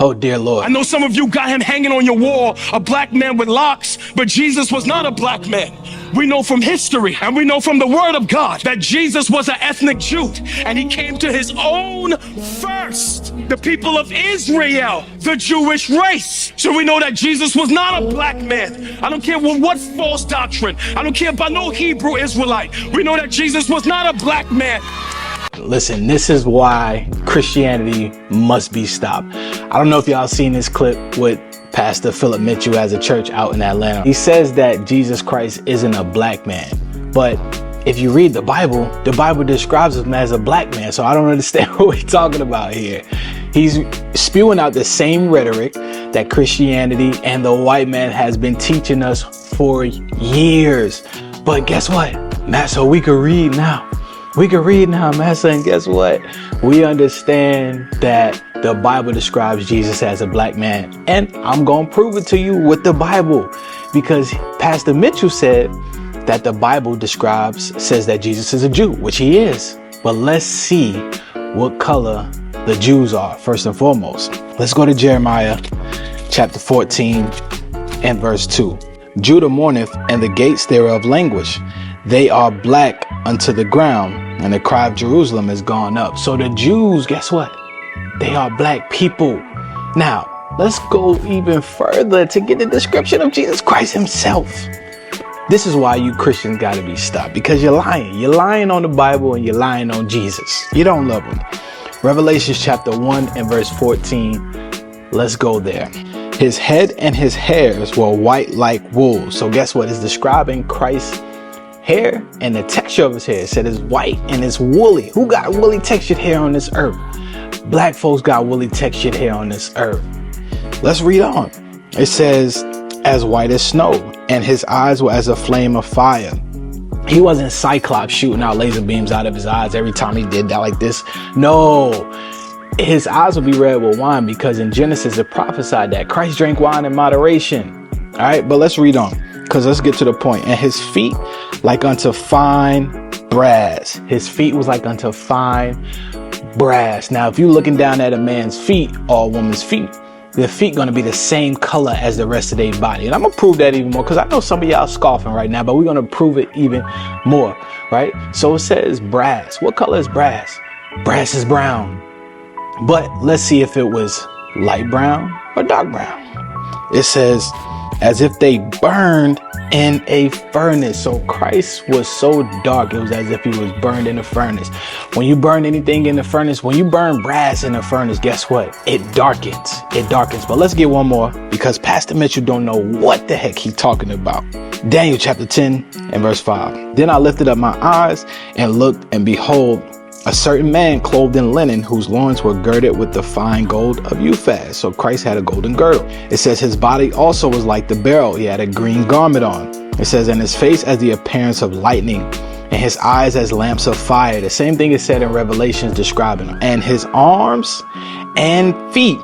Oh, dear Lord. I know some of you got him hanging on your wall, a black man with locks, but Jesus was not a black man. We know from history and we know from the word of God that Jesus was an ethnic Jew and he came to his own first, the people of Israel, the Jewish race. So we know that Jesus was not a black man. I don't care what false doctrine. I don't care about no Hebrew Israelite. We know that Jesus was not a black man. Listen, this is why Christianity must be stopped. I don't know if y'all seen this clip with Pastor Philip Mitchell as a church out in Atlanta. He says that Jesus Christ isn't a black man, but if you read the Bible describes him as a black man. So I don't understand what we're talking about here. He's spewing out the same rhetoric that Christianity and the white man has been teaching us for years. But guess what, Matt? So we can read now. We can read now, Master, and guess what? We understand that the Bible describes Jesus as a black man. And I'm going to prove it to you with the Bible, because Pastor Mitchell said that the Bible says that Jesus is a Jew, which he is. But let's see what color the Jews are first and foremost. Let's go to Jeremiah chapter 14 and verse 2. Judah mourneth, and the gates thereof languish. They are black unto the ground, and the cry of Jerusalem is gone up. So the Jews, guess what? They are black people. Now, let's go even further to get the description of Jesus Christ himself. This is why you Christians got to be stopped, because you're lying. You're lying on the Bible and you're lying on Jesus. You don't love him. Revelation chapter 1 and verse 14. Let's go there. His head and his hairs were white like wool. So guess what? It's describing Christ's hair and the texture of his hair. It said it's white and it's woolly. Who got woolly textured hair on this earth? Black folks got woolly textured hair on this earth. Let's read on. It says, as white as snow, and his eyes were as a flame of fire. He wasn't Cyclops shooting out laser beams out of his eyes every time he did that like this. No, his eyes would be red with wine, because in Genesis it prophesied that Christ drank wine in moderation. All right, but let's read on, because let's get to the point. And his feet like unto fine brass. His feet was like unto fine brass. Now, if you're looking down at a man's feet or a woman's feet, their feet going to be the same color as the rest of their body. And I'm going to prove that even more, because I know some of y'all scoffing right now, but we're going to prove it even more, right? So it says brass. What color is brass? Brass is brown. But let's see if it was light brown or dark brown. It says, as if they burned in a furnace. So Christ was so dark, it was as if he was burned in a furnace. When you burn anything in the furnace, when you burn brass in a furnace, guess what? It darkens. It darkens. But let's get one more, because Pastor Mitchell don't know what the heck he's talking about. Daniel chapter 10 and verse 5. Then I lifted up my eyes and looked, and behold, a certain man clothed in linen, whose loins were girded with the fine gold of Uphaz. So Christ had a golden girdle. It says his body also was like the beryl. He had a green garment on. It says, and his face as the appearance of lightning, and his eyes as lamps of fire. The same thing is said in Revelations describing him. And his arms and feet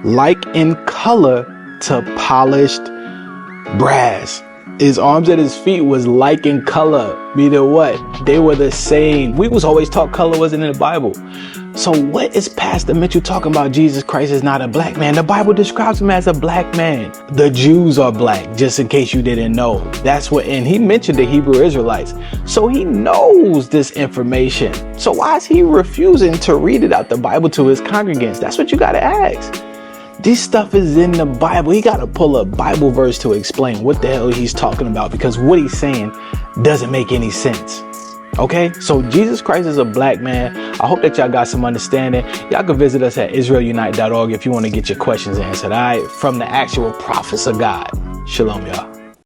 like in color to polished brass. His arms and his feet was like in color. Meaning what? They were the same. We was always taught color wasn't in the Bible. So what is Pastor Mitchell talking about? Jesus Christ is not a black man. The Bible describes him as a black man. The Jews are black, just in case you didn't know. That's what, and he mentioned the Hebrew Israelites. So he knows this information. So why is he refusing to read it out the Bible to his congregants? That's what you got to ask. This stuff is in the Bible. He got to pull a Bible verse to explain what the hell he's talking about, because what he's saying doesn't make any sense. Okay, so Jesus Christ is a black man. I hope that y'all got some understanding. Y'all can visit us at israelunite.org if you want to get your questions answered. All right, from the actual prophets of God. Shalom, y'all.